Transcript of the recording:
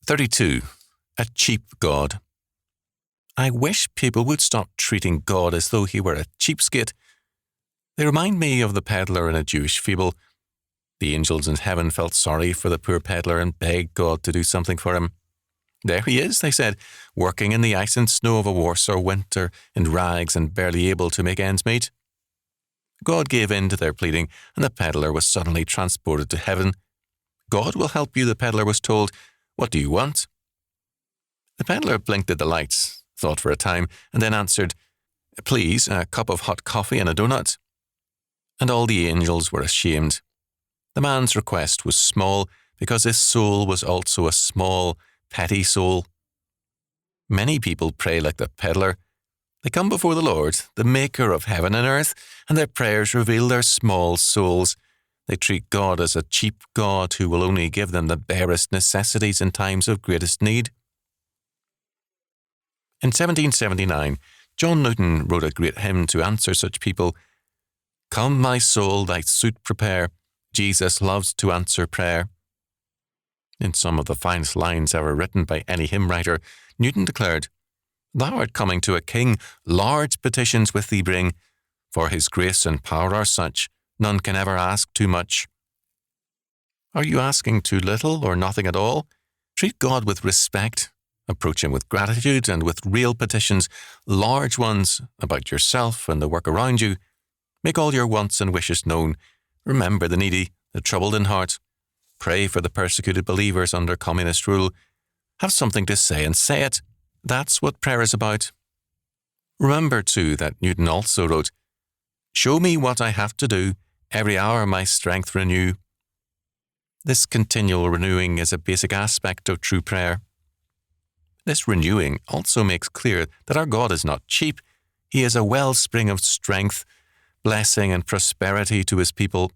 32. A cheap God. I wish people would stop treating God as though he were a cheapskate. They remind me of the peddler in a Jewish fable. The angels in heaven felt sorry for the poor peddler and begged God to do something for him. There he is, they said, working in the ice and snow of a Warsaw winter in rags and barely able to make ends meet. God gave in to their pleading, and the peddler was suddenly transported to heaven. God will help you, the peddler was told. What do you want? The peddler blinked at the lights, thought for a time, and then answered, Please, a cup of hot coffee and a donut. And all the angels were ashamed. The man's request was small because his soul was also a small, petty soul. Many people pray like the peddler. They come before the Lord, the maker of heaven and earth, and their prayers reveal their small souls. They treat God as a cheap God who will only give them the barest necessities in times of greatest need. In 1779, John Newton wrote a great hymn to answer such people. Come, my soul, thy suit prepare. Jesus loves to answer prayer. In some of the finest lines ever written by any hymn writer, Newton declared, Thou art coming to a king, large petitions with thee bring, for his grace and power are such, none can ever ask too much. Are you asking too little or nothing at all? Treat God with respect. Approach him with gratitude and with real petitions, large ones about yourself and the work around you. Make all your wants and wishes known. Remember the needy, the troubled in heart. Pray for the persecuted believers under communist rule. Have something to say and say it. That's what prayer is about. Remember, too, that Newton also wrote, Show me what I have to do, every hour my strength renew. This continual renewing is a basic aspect of true prayer. This renewing also makes clear that our God is not cheap. He is a wellspring of strength, blessing and prosperity to his people,